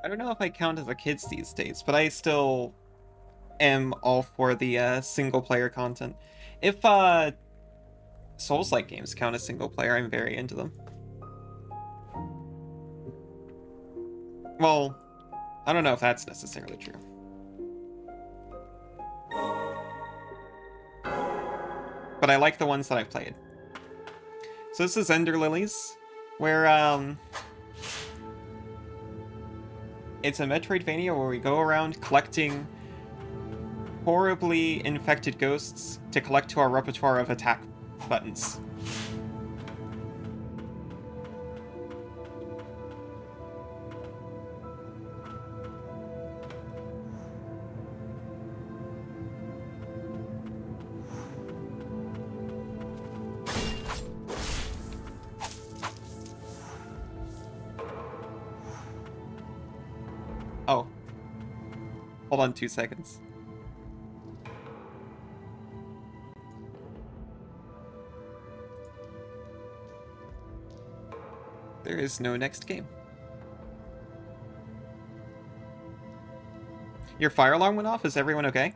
I don't know if I count as a kids these days, but I still am all for the single player content. If Souls-like games count as single player, I'm very into them. Well, I don't know if that's necessarily true. But I like the ones that I've played. So this is Ender Lilies, where it's a Metroidvania where we go around collecting horribly infected ghosts to collect to our repertoire of attack buttons. Oh. Hold on 2 seconds. There is no next game. Your fire alarm went off? Is everyone okay?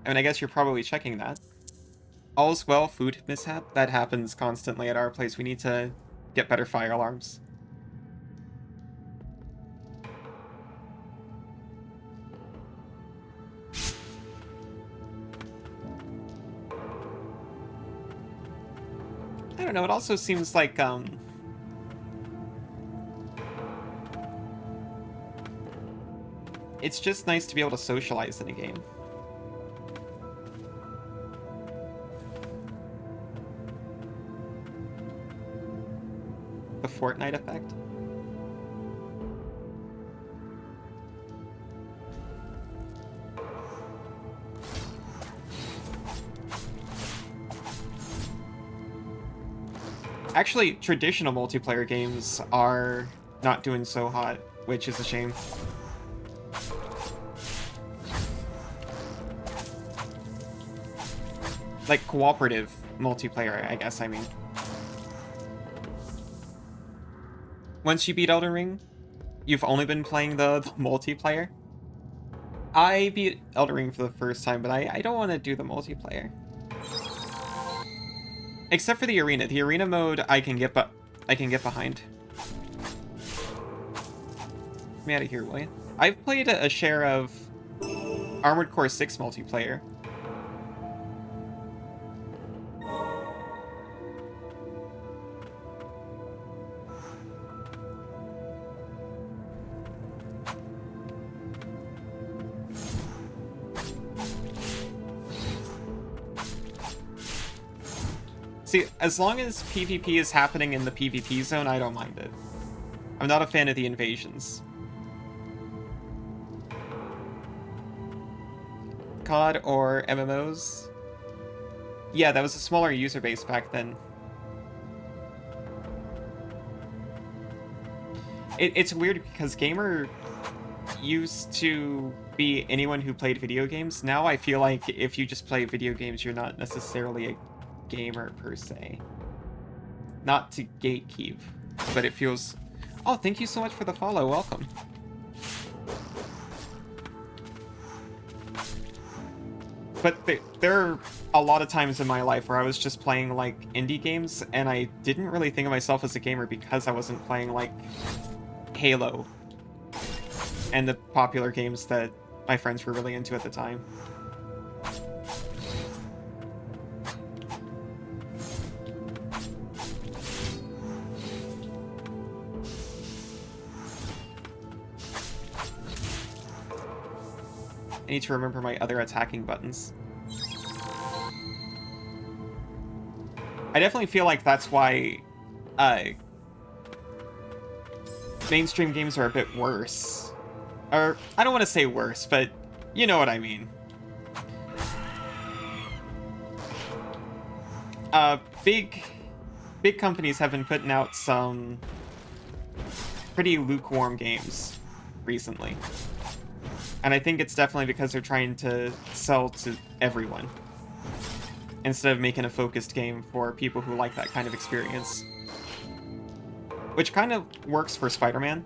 I mean, I guess you're probably checking that. All's well, food mishap? That happens constantly at our place. We need to get better fire alarms. I don't know, it also seems like, it's just nice to be able to socialize in a game. The Fortnite effect? Actually, traditional multiplayer games are not doing so hot, which is a shame. Like, cooperative multiplayer, I guess, I mean. Once you beat Elden Ring, you've only been playing the multiplayer? I beat Elden Ring for the first time, but I don't want to do the multiplayer. Except for the arena. The arena mode I can get behind. Get me out of here, will you? I've played a share of Armored Core 6 multiplayer. See, as long as PvP is happening in the PvP zone, I don't mind it. I'm not a fan of the invasions. COD or MMOs? Yeah, that was a smaller user base back then. It's weird because gamer used to be anyone who played video games. Now I feel like if you just play video games, you're not necessarily a gamer per se. Not to gatekeep, but it feels... Oh, thank you so much for the follow. Welcome. But there are a lot of times in my life where I was just playing like indie games and I didn't really think of myself as a gamer because I wasn't playing like Halo and the popular games that my friends were really into at the time. I need to remember my other attacking buttons. I definitely feel like that's why mainstream games are a bit worse. Or, I don't want to say worse, but you know what I mean. Big companies have been putting out some pretty lukewarm games recently. And I think it's definitely because they're trying to sell to everyone, instead of making a focused game for people who like that kind of experience. which kind of works for Spider-Man.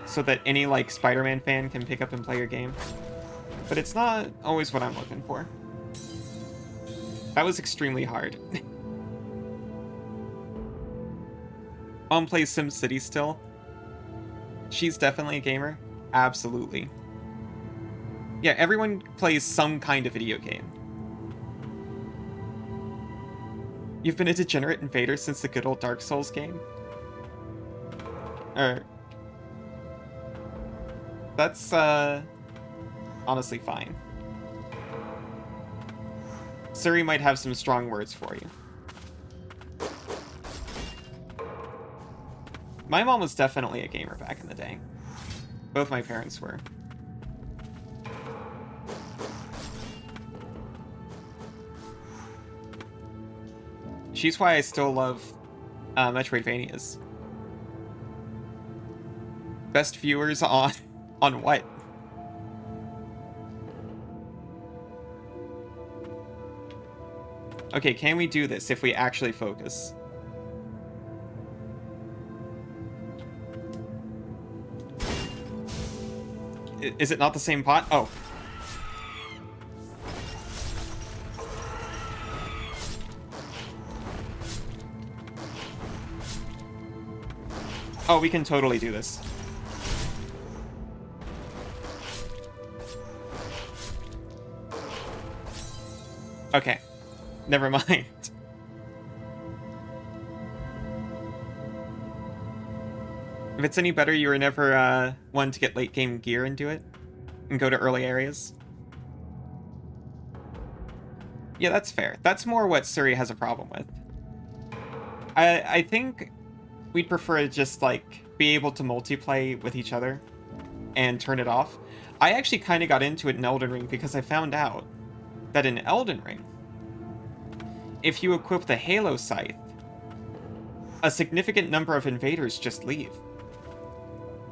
So that any, like, Spider-Man fan can pick up and play your game. But it's not always what I'm looking for. That was extremely hard. Mom plays SimCity still. She's definitely a gamer. Absolutely. Yeah, everyone plays some kind of video game. You've been a degenerate invader since the good old Dark Souls game? That's, honestly fine. Suri might have some strong words for you. My mom was definitely a gamer back in the day. Both my parents were. She's why I still love Metroidvanias. Best viewers on what? Okay, can we do this if we actually focus? Is it not the same pot? Oh. Oh, we can totally do this. Okay. Never mind. If it's any better, you were never one to get late game gear and do it? And go to early areas? Yeah, that's fair. That's more what Suri has a problem with. I think we'd prefer to just, like, be able to multiplay with each other and turn it off. I actually kind of got into it in Elden Ring because I found out that in Elden Ring, if you equip the Halo Scythe, a significant number of invaders just leave.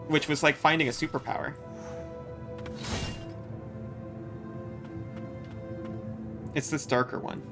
Which was like finding a superpower. It's this darker one.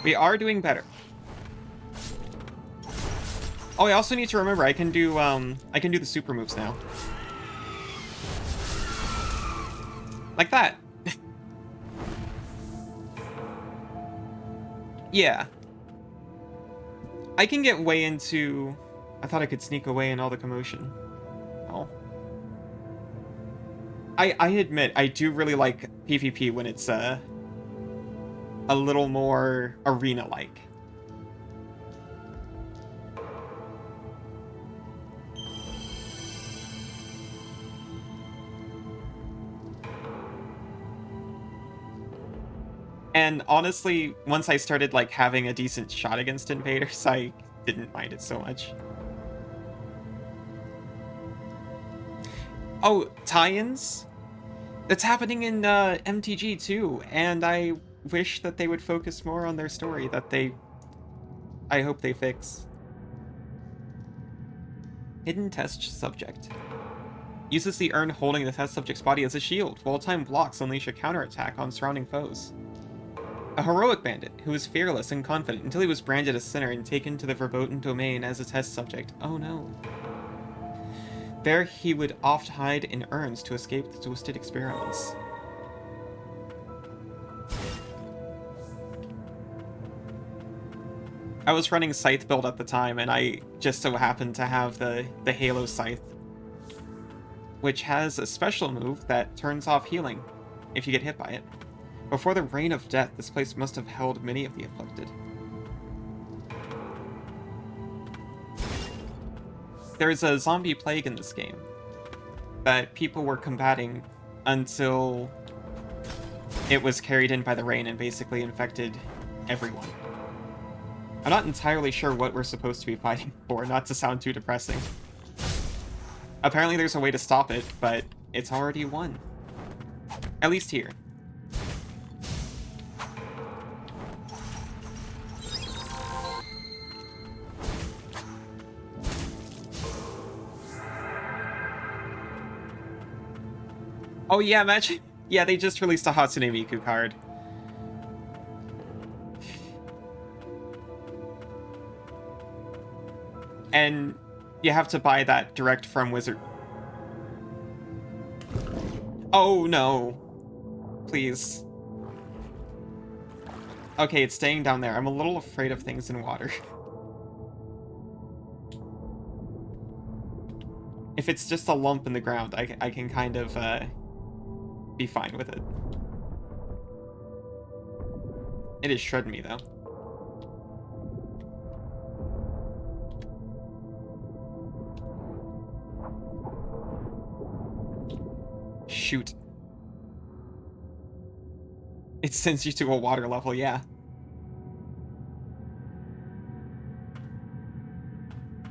We are doing better. Oh, I also need to remember I can do the super moves now. Like that. Yeah. I can get way into... I thought I could sneak away in all the commotion. Oh. I admit, I do really like PvP when it's, a little more arena-like. And honestly, once I started, like, having a decent shot against invaders, I didn't mind it so much. Oh, tie-ins? That's happening in MTG too, and I wish that they would focus more on their story that I hope they fix. Hidden test subject. Uses the urn holding the test subject's body as a shield. While time blocks unleash a counterattack on surrounding foes. A heroic bandit who was fearless and confident until he was branded a sinner and taken to the verboten domain as a test subject. Oh no. There he would oft hide in urns to escape the twisted experiments. I was running Scythe build at the time, and I just so happened to have the Halo Scythe, which has a special move that turns off healing if you get hit by it. Before the Reign of Death, this place must have held many of the afflicted. there's a zombie plague in this game that people were combating until it was carried in by the rain and basically infected everyone. I'm not entirely sure what we're supposed to be fighting for, not to sound too depressing. Apparently there's a way to stop it, but it's already won. At least here. Oh yeah, imagine. Yeah, they just released a Hatsune Miku card. And you have to buy that direct from Wizard. Oh no. Please. Okay, it's staying down there. I'm a little afraid of things in water. If it's just a lump in the ground, I can kind of be fine with it. It is shredding me though. Shoot. It sends you to a water level, yeah.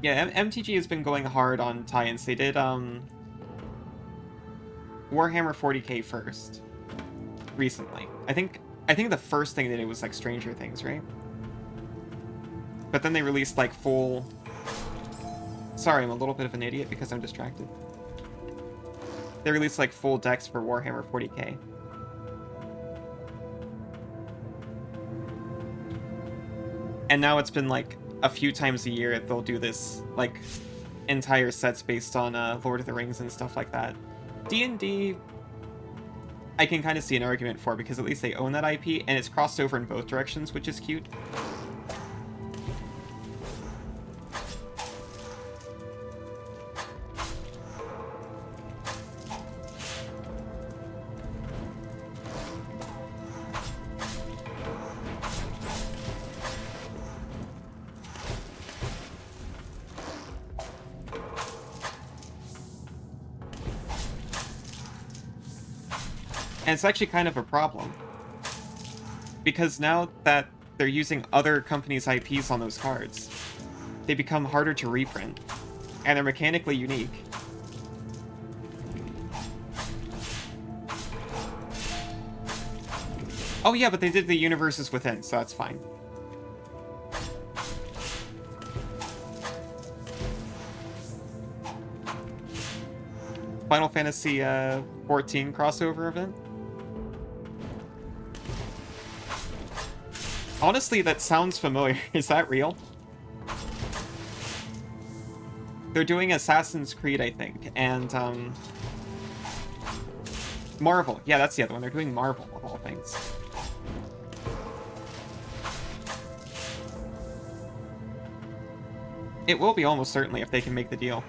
Yeah, MTG has been going hard on tie-ins. They did, Warhammer 40k first. Recently. I think the first thing they did was, like, Stranger Things, right? But then they released, like, full... Sorry, I'm a little bit of an idiot because I'm distracted. They released, like, full decks for Warhammer 40k. And now it's been, like, a few times a year they'll do this, like, entire sets based on Lord of the Rings and stuff like that. D&D, I can kind of see an argument for, because at least they own that IP, and it's crossed over in both directions, which is cute. And it's actually kind of a problem. Because now that they're using other companies' IPs on those cards, they become harder to reprint. And they're mechanically unique. Oh yeah, but they did the Universes Within, so that's fine. Final Fantasy 14 crossover event? Honestly, that sounds familiar. Is that real? They're doing Assassin's Creed, I think, and, Marvel. Yeah, that's the other one. They're doing Marvel, of all things. It will be almost certainly if they can make the deal.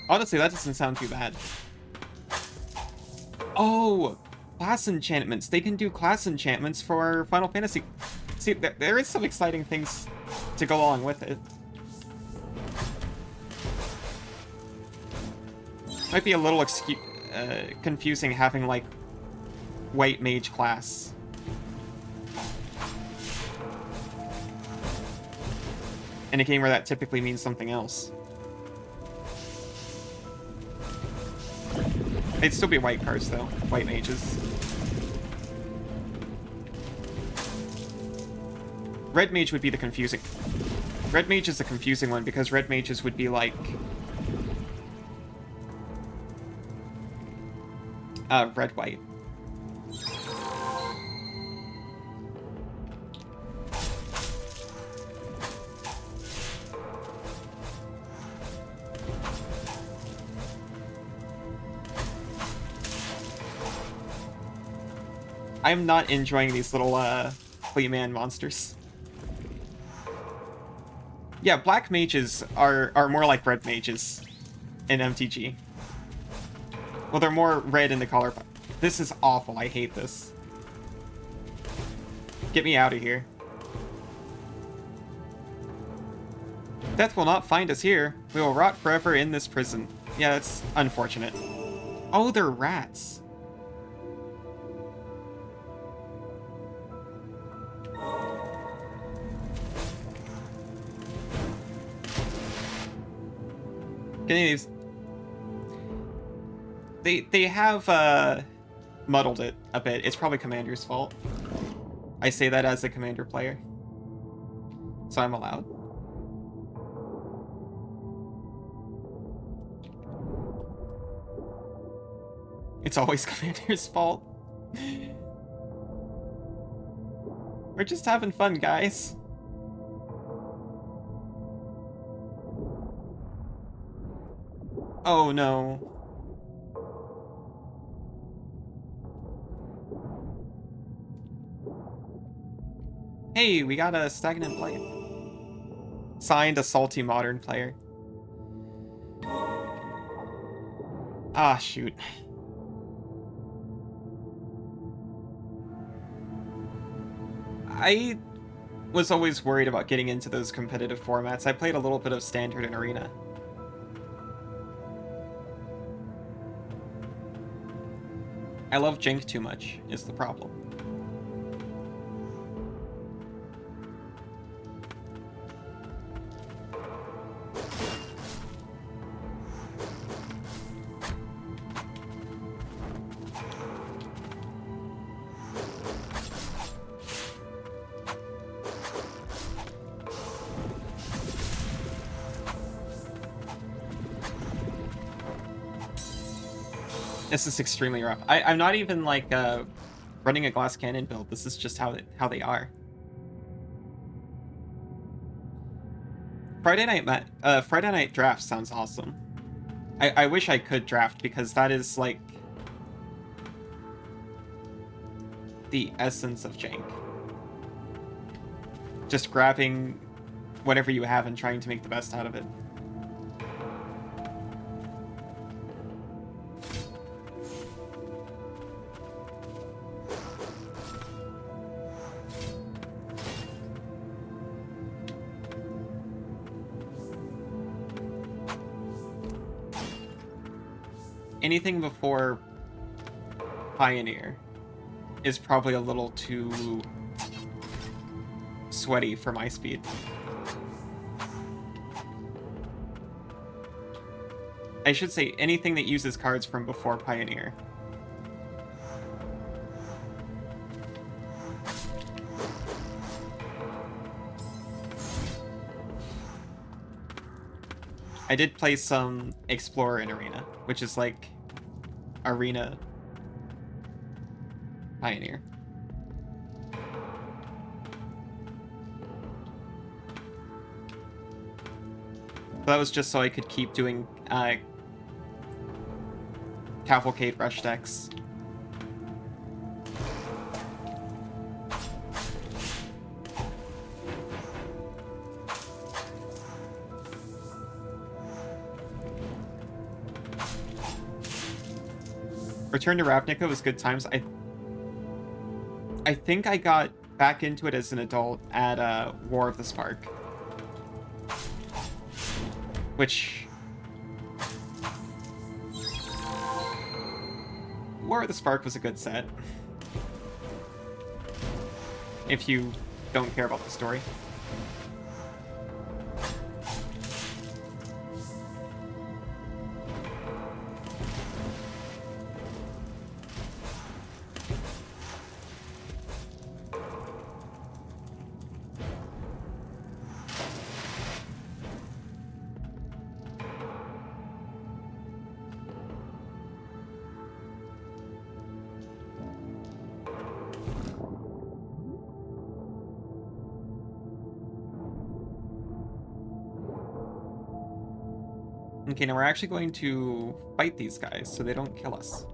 Honestly, that doesn't sound too bad. Oh! Class enchantments. They can do class enchantments for Final Fantasy. See, there is some exciting things to go along with it. Might be a little confusing having, like, white mage class. In a game where that typically means something else. They'd still be white cards, though. White mages. Red mage would be the confusing... Red mage is the confusing one, because red mages would be like... red-white. I'm not enjoying these little, flea man monsters. Yeah, black mages are more like red mages in MTG. Well, they're more red in the color. This is awful. I hate this. Get me out of here. Death will not find us here. We will rot forever in this prison. Yeah, that's unfortunate. Oh, they're rats. These... They have muddled it a bit. It's probably Commander's fault. I say that as a Commander player. So I'm allowed. It's always Commander's fault. We're just having fun, guys. Oh no. Hey, we got a stagnant blade. Signed, a salty modern player. Ah, shoot. I was always worried about getting into those competitive formats. I played a little bit of Standard and Arena. I love Jank too much, is the problem. This is extremely rough. I'm not even like running a glass cannon build. This is just how they are. Friday night draft sounds awesome. I wish I could draft, because that is like the essence of Jank. Just grabbing whatever you have and trying to make the best out of it. Anything before Pioneer is probably a little too sweaty for my speed. I should say anything that uses cards from before Pioneer. I did play some Explorer in Arena, which is like Arena Pioneer. But that was just so I could keep doing Cavalcade rush decks. Return to Ravnica was good times. I think I got back into it as an adult at War of the Spark. Which... War of the Spark was a good set. If you don't care about the story. Okay, now we're actually going to fight these guys so they don't kill us.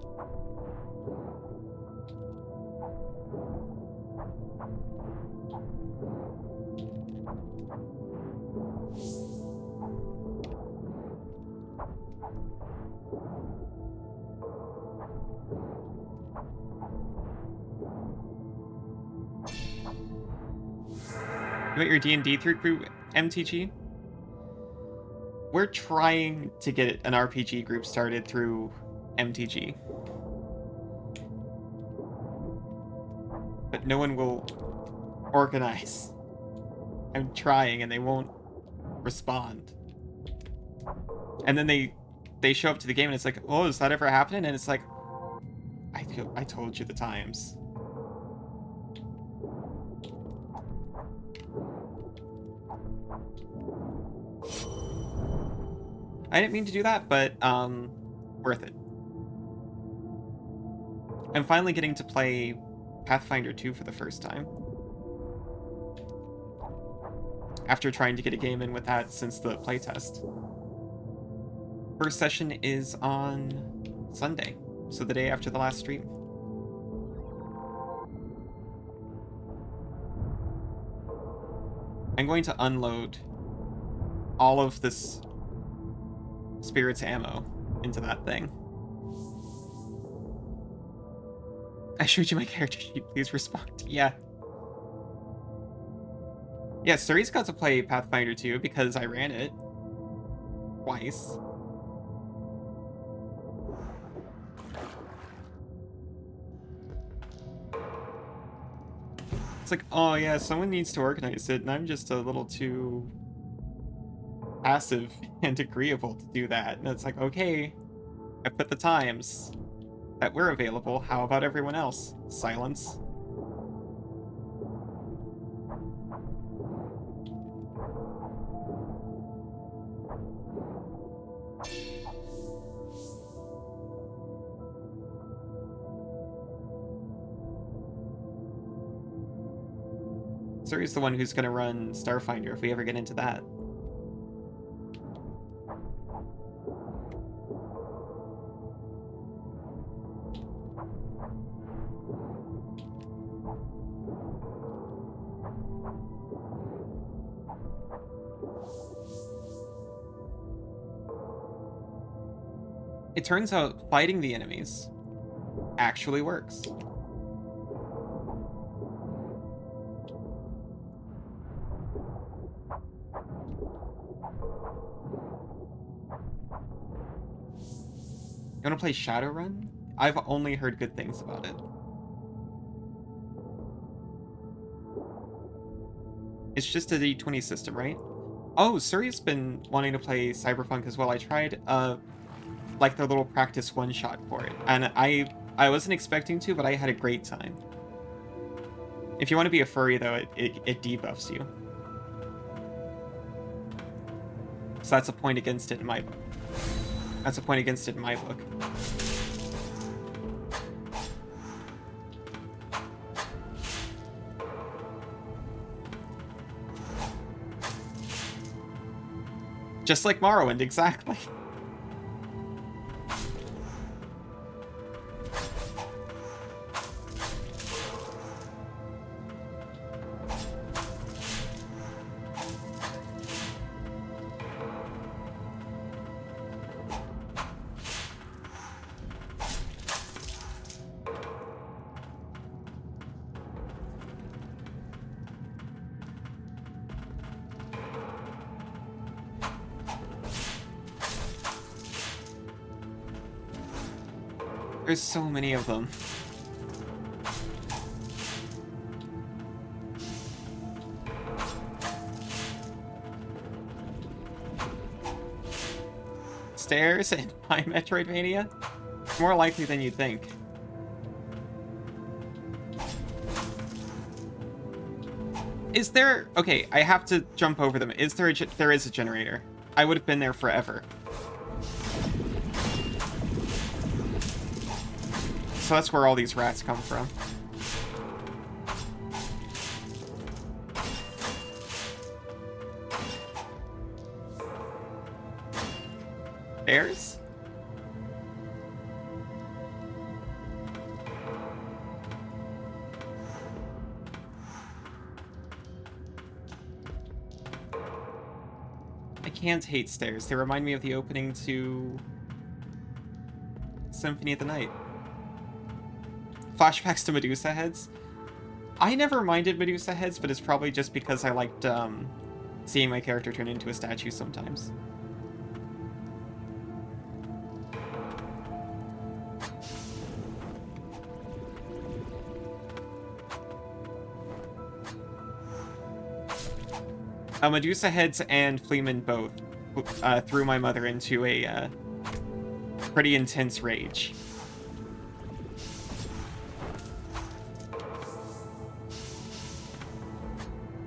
You want your D&D through MTG? We're trying to get an RPG group started through MTG. But no one will organize. I'm trying and they won't respond. And then they show up to the game and it's like, oh, is that ever happening? And it's like, I told you the times. I didn't mean to do that, but worth it. I'm finally getting to play Pathfinder 2 for the first time. After trying to get a game in with that since the playtest. First session is on Sunday, so the day after the last stream. I'm going to unload all of this Spirit's ammo into that thing. I showed you my character sheet, please respond. Yeah. Yeah, Suri's got to play Pathfinder 2 because I ran it. Twice. It's like, oh yeah, someone needs to organize it, and I'm just a little too passive and agreeable to do that. And it's like, okay, I put the times that were available. How about everyone else? Silence. Suri's the one who's going to run Starfinder if we ever get into that. It turns out fighting the enemies actually works. You want to play Shadowrun? I've only heard good things about it. It's just a D20 system, right? Oh, Suri's been wanting to play Cyberpunk as well. I tried like their little practice one-shot for it, and I wasn't expecting to, but I had a great time. If you want to be a furry, though, it debuffs you. So that's a point against it in my book. That's a point against it in my book. Just like Morrowind, exactly. There's so many of them. Stairs in my Metroidvania? More likely than you'd think. Is there... Okay, I have to jump over them. Is there there is a generator. I would have been there forever. So that's where all these rats come from. Bears? I can't hate stairs. They remind me of the opening to Symphony of the Night. Flashbacks to Medusa heads. I never minded Medusa heads, but it's probably just because I liked seeing my character turn into a statue sometimes. Medusa heads and Fleeman both threw my mother into a pretty intense rage.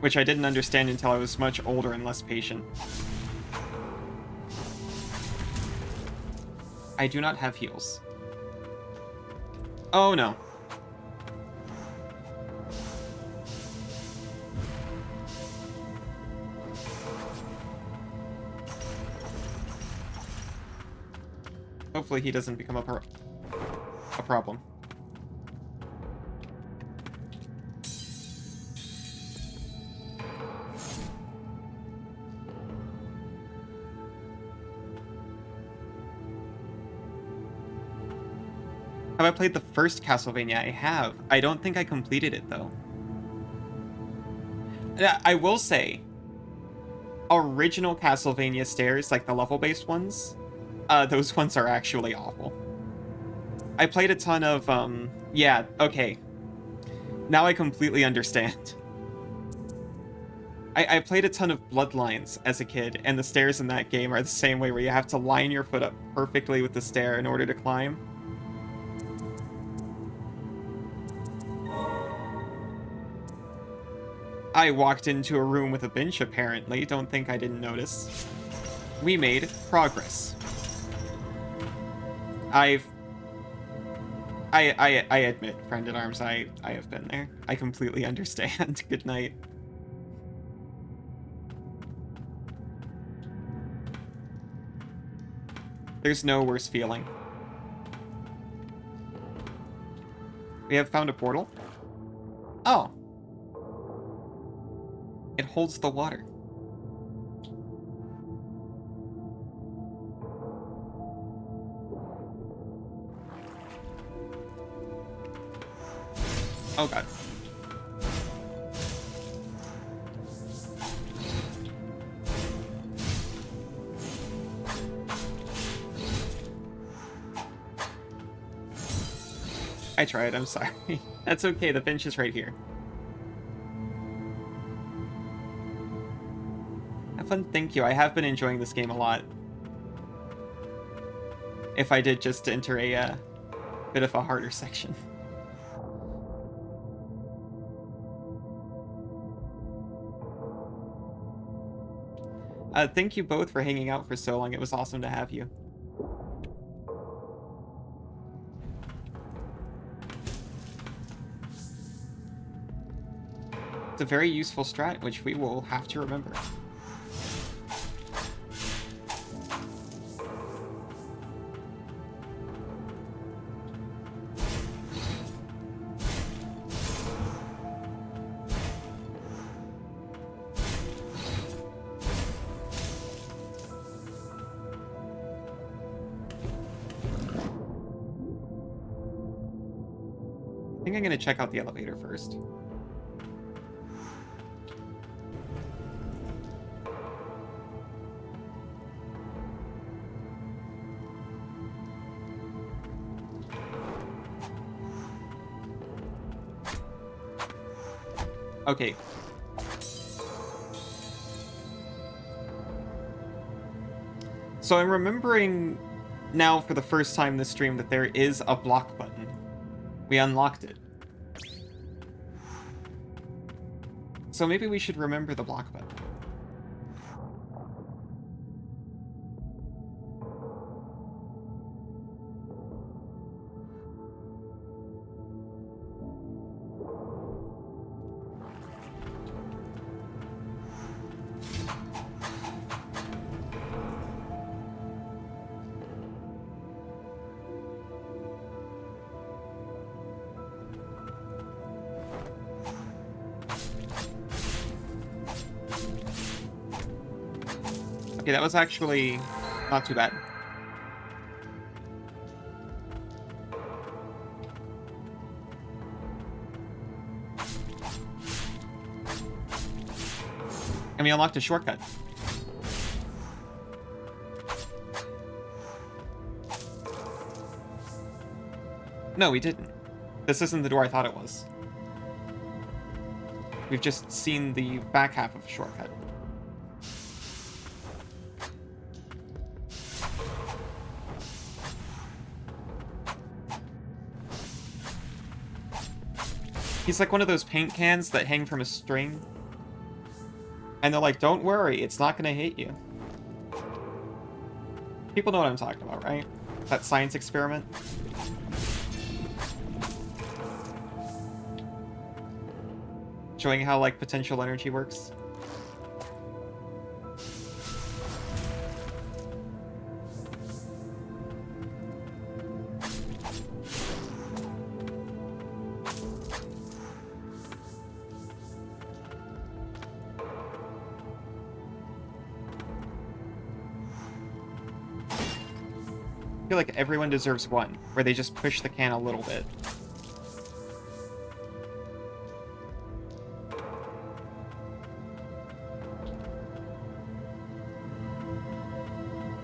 Which I didn't understand until I was much older and less patient. I do not have heals. Oh no. Hopefully he doesn't become a problem. Have I played the first Castlevania? I have. I don't think I completed it, though. I will say, original Castlevania stairs, like the level-based ones, those ones are actually awful. I played a ton of, yeah, okay. Now I completely understand. I played a ton of Bloodlines as a kid, and the stairs in that game are the same way, where you have to line your foot up perfectly with the stair in order to climb. I walked into a room with a bench, apparently. Don't think I didn't notice. We made progress. I admit, friend at arms, I have been there. I completely understand. Good night. There's no worse feeling. We have found a portal. Oh. It holds the water. Oh god. I tried, I'm sorry. That's okay, the bench is right here. Have fun, thank you. I have been enjoying this game a lot. If I did just enter a bit of a harder section. Thank you both for hanging out for so long. It was awesome to have you. It's a very useful strat, which we will have to remember. I think I'm going to check out the elevator first. Okay. So I'm remembering now for the first time this stream that there is a block button. We unlocked it. So maybe we should remember the block button. Okay, that was actually not too bad. And we unlocked a shortcut. No, we didn't. This isn't the door I thought it was. We've just seen the back half of a shortcut. He's like one of those paint cans that hang from a string. And they're like, don't worry, it's not gonna hit you. People know what I'm talking about, right? That science experiment. Showing how, like, potential energy works. I feel like everyone deserves one, where they just push the can a little bit.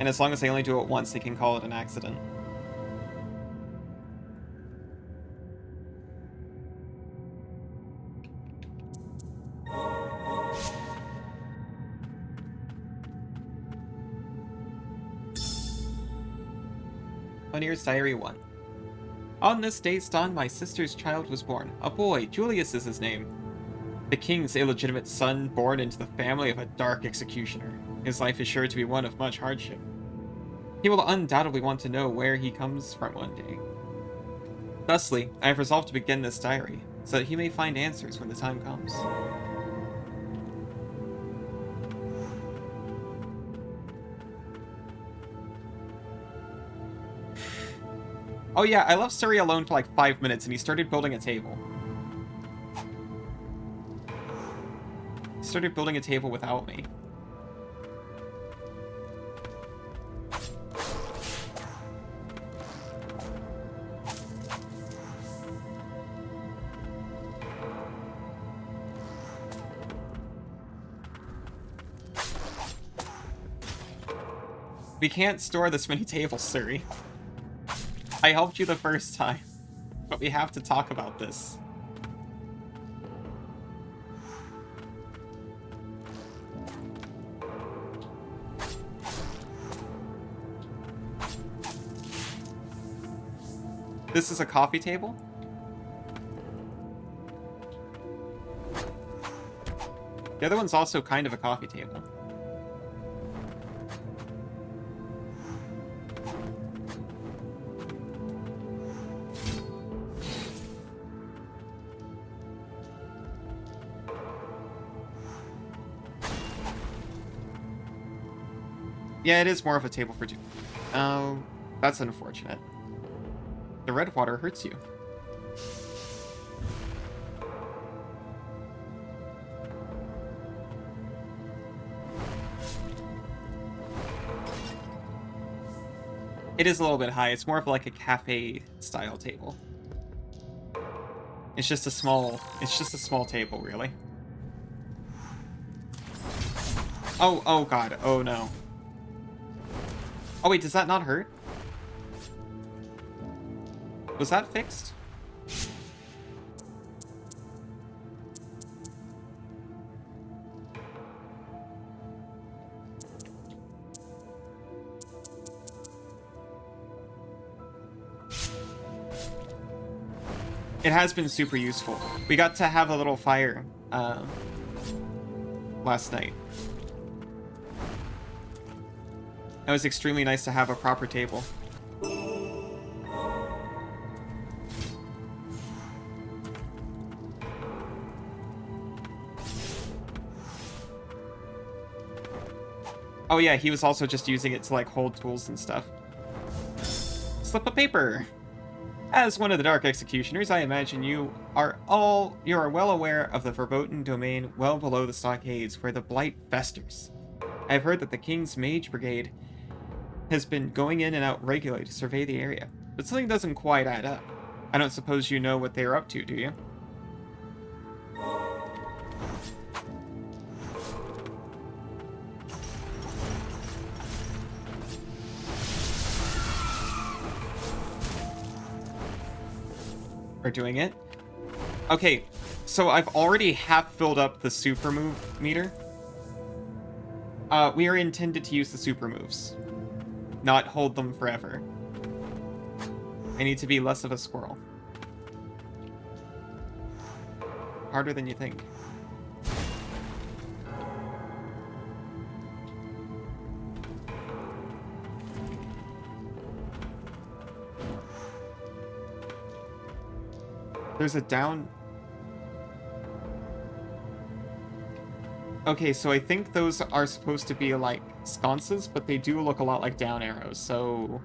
And as long as they only do it once, they can call it an accident. Pioneer's Diary 1. On this day's dawn, my sister's child was born. A boy. Julius is his name. The king's illegitimate son, born into the family of a dark executioner. His life is sure to be one of much hardship. He will undoubtedly want to know where he comes from one day. Thusly, I have resolved to begin this diary, so that he may find answers when the time comes. Oh yeah, I left Suri alone for like 5 minutes and he started building a table. He started building a table without me. We can't store this many tables, Suri. I helped you the first time, but we have to talk about this. This is a coffee table? The other one's also kind of a coffee table. Yeah, it is more of a table for two. Oh, that's unfortunate. The red water hurts you. It is a little bit high. It's more of like a cafe style table. It's just a small table, really. Oh god. Oh no. Oh wait, does that not hurt? Was that fixed? It has been super useful. We got to have a little fire last night. It was extremely nice to have a proper table. Oh yeah, he was also just using it to like hold tools and stuff. Slip of paper. As one of the Dark Executioners, I imagine you are well aware of the verboten domain well below the stockades where the blight festers. I have heard that the King's Mage Brigade has been going in and out regularly to survey the area, but something doesn't quite add up. I don't suppose you know what they are up to, do you? Are doing it? Okay, so I've already half filled up the super move meter. We are intended to use the super moves, not hold them forever. I need to be less of a squirrel. harder than you think. There's a down... Okay, so I think those are supposed to be like sconces, but they do look a lot like down arrows, so...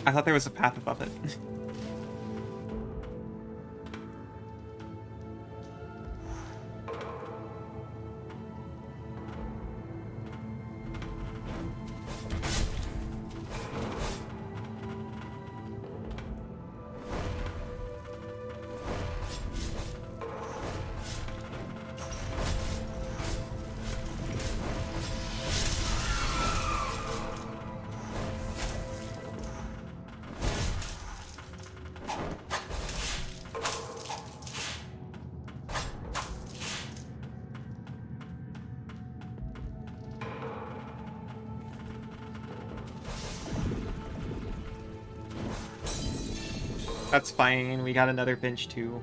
I thought there was a path above it. That's fine, we got another bench too.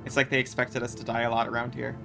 It's like they expected us to die a lot around here.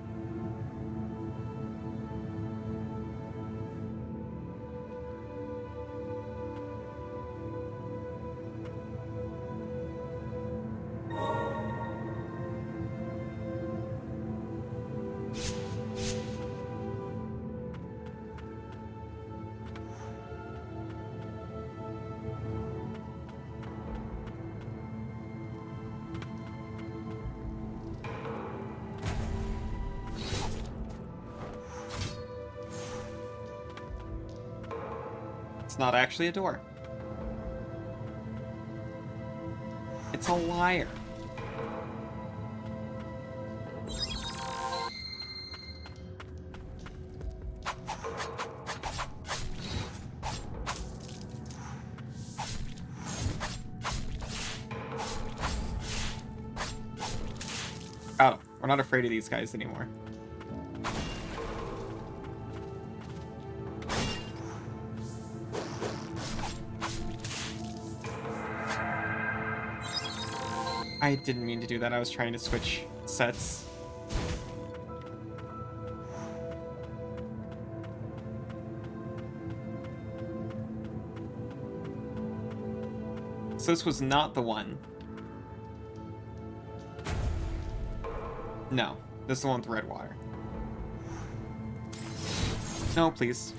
It's not actually a door. It's a liar. Oh, we're not afraid of these guys anymore. I didn't mean to do that. I was trying to switch sets. So this was not the one. No, this is the one with red water. No, please.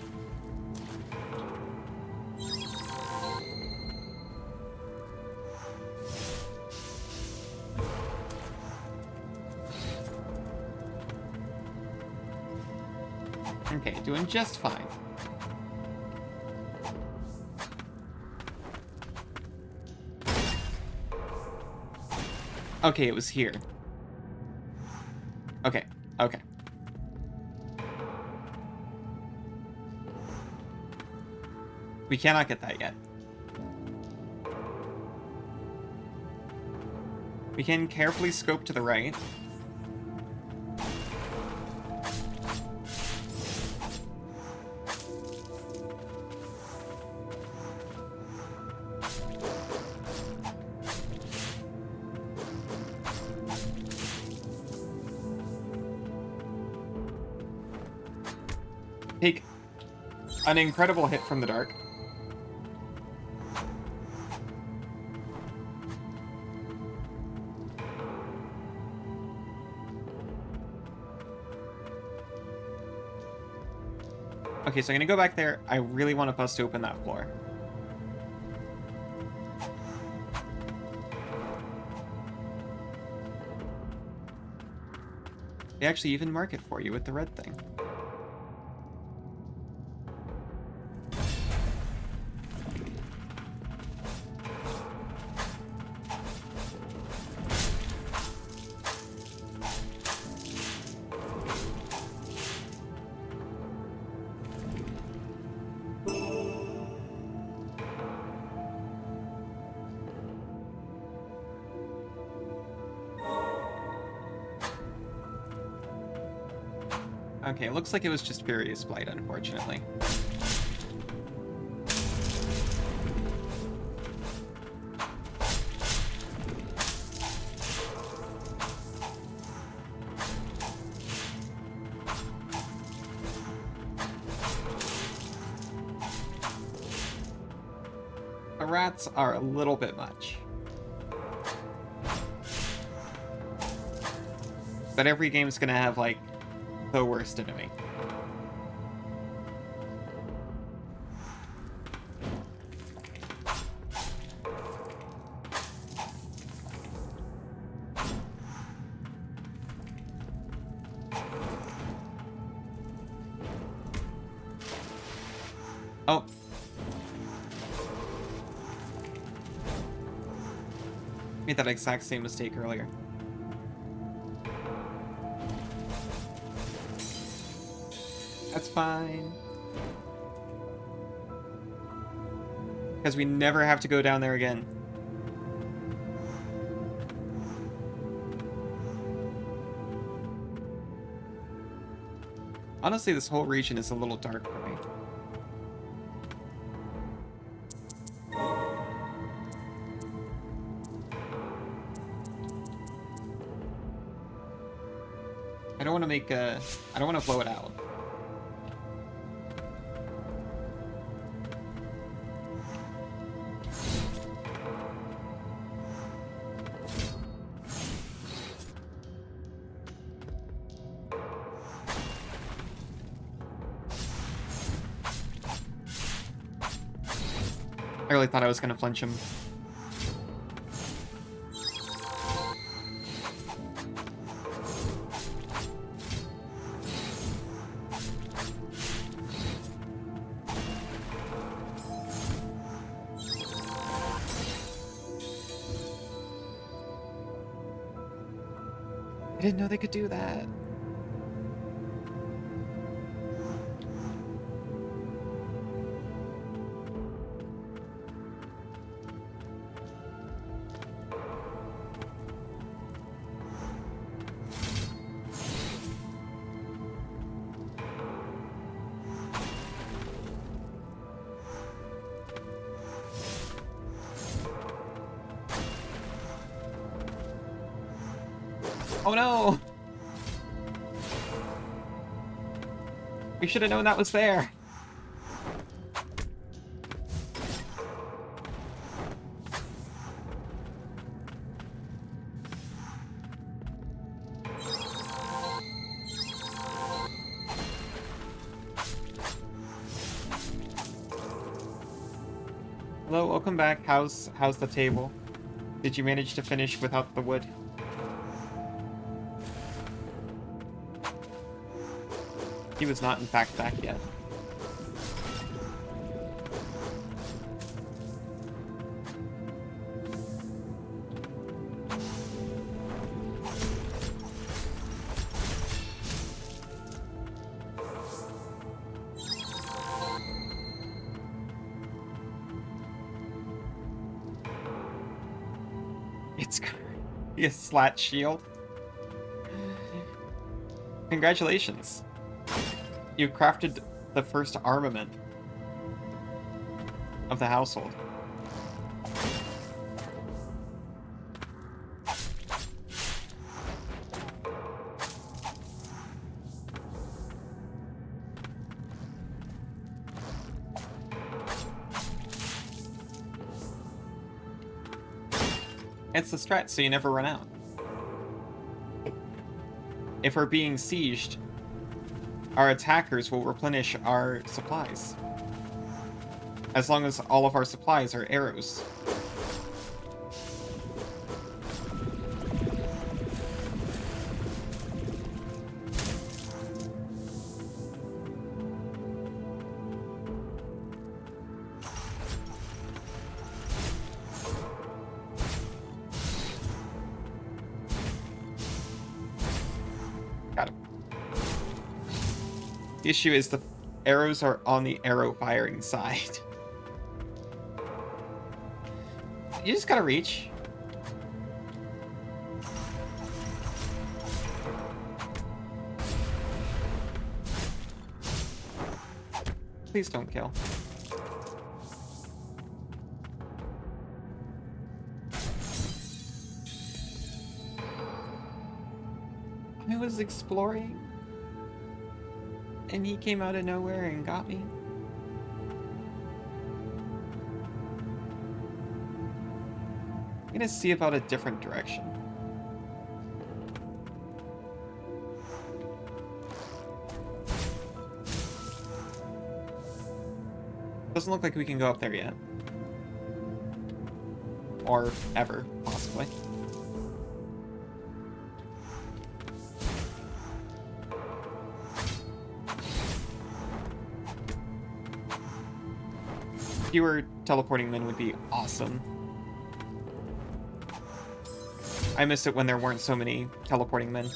Okay, doing just fine. Okay, it was here. Okay, okay. We cannot get that yet. We can carefully scope to the right. Take an incredible hit from the dark. Okay, so I'm gonna go back there. I really want to bust open that floor. They actually even mark it for you with the red thing. Okay, it looks like it was just Furious Blight, unfortunately. The rats are a little bit much. But every game's gonna have, like, the worst enemy. Oh. Made that exact same mistake earlier. That's fine. Because we never have to go down there again. Honestly, this whole region is a little dark for me. I don't want to make a... I don't want to blow it out. I really thought I was going to flinch him. I didn't know they could do that. Oh no! We should have known that was there. Hello, welcome back. How's the table? Did you manage to finish without the wood? He was not, in fact, back yet. It's a slat shield. Congratulations. You crafted the first armament of the household. It's the strat, so you never run out. If we're being sieged, our attackers will replenish our supplies. As long as all of our supplies are arrows. Got him. The issue is the arrows are on the arrow firing side. You just gotta reach. Please don't kill. I was exploring, and he came out of nowhere and got me. I'm gonna see about a different direction. Doesn't look like we can go up there yet. Or ever, possibly. Fewer teleporting men would be awesome. I miss it when there weren't so many teleporting men.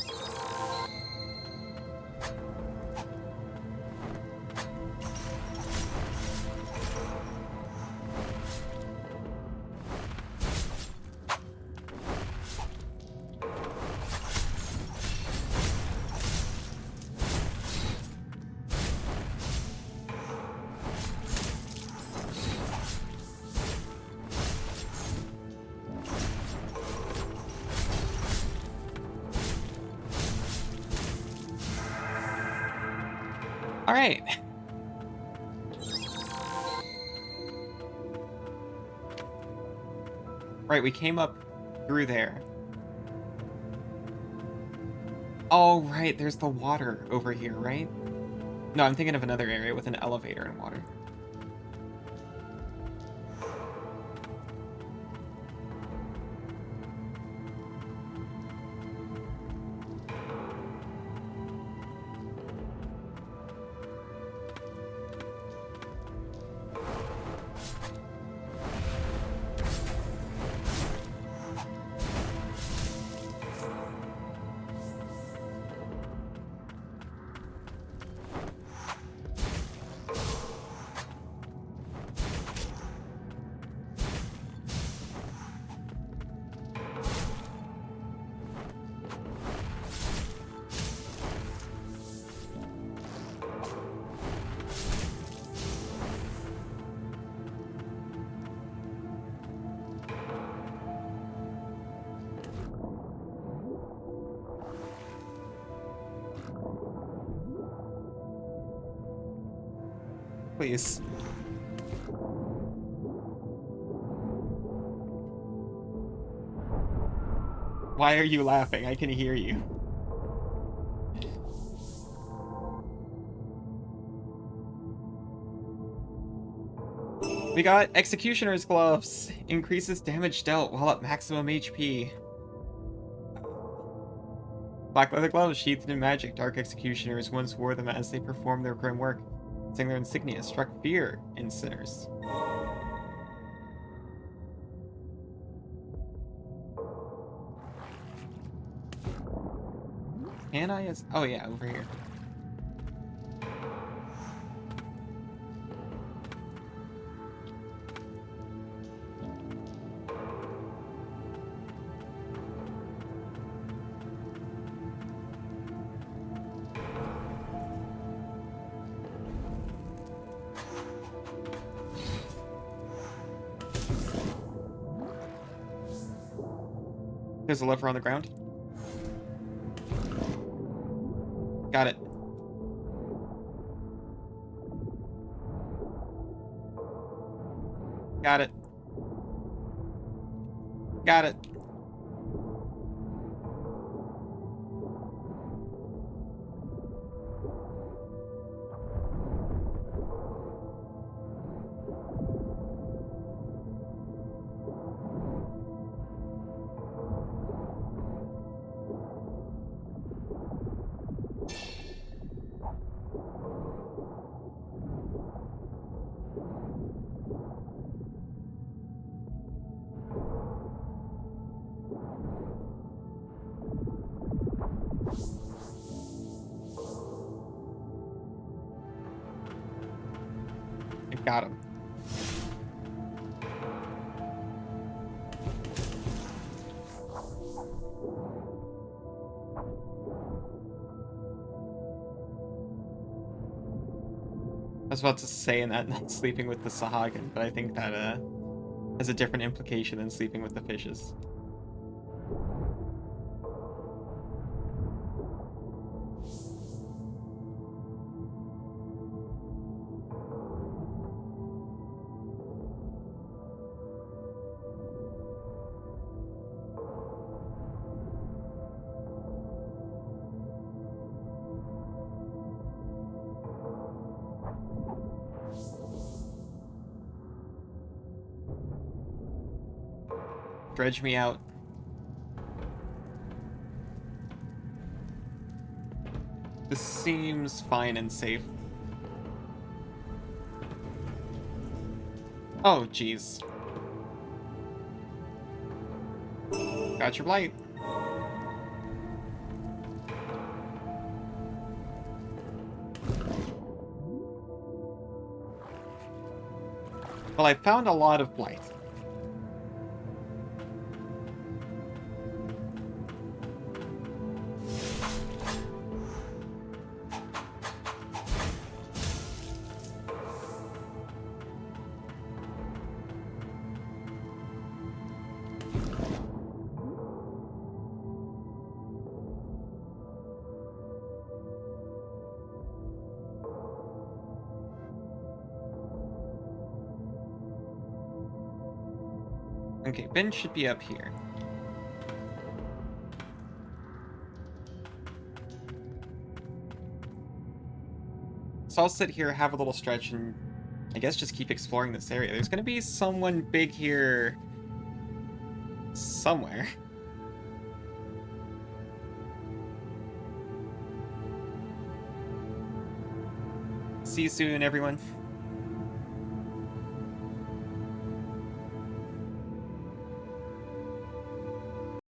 Alright. Right, we came up through there. Oh, right, there's the water over here, right? No, I'm thinking of another area with an elevator and water. Please. Why are you laughing? I can hear you. We got Executioner's Gloves. Increases damage dealt while at maximum HP. Black leather gloves sheathed in magic. Dark Executioners once wore them as they performed their grim work. Saying their insignia struck fear in sinners. Can I? Oh yeah, over here. There's a lever on the ground. Got it. Got it. Got it. Got him. was about to say in that not sleeping with the Sahagin, but I think that has a different implication than sleeping with the fishes. Dredge me out. This seems fine and safe. Oh, jeez. Got your blight. Well, I found a lot of blight. Okay, Ben should be up here. So I'll sit here, have a little stretch, and I guess just keep exploring this area. There's gonna be someone big here somewhere. See you soon, everyone.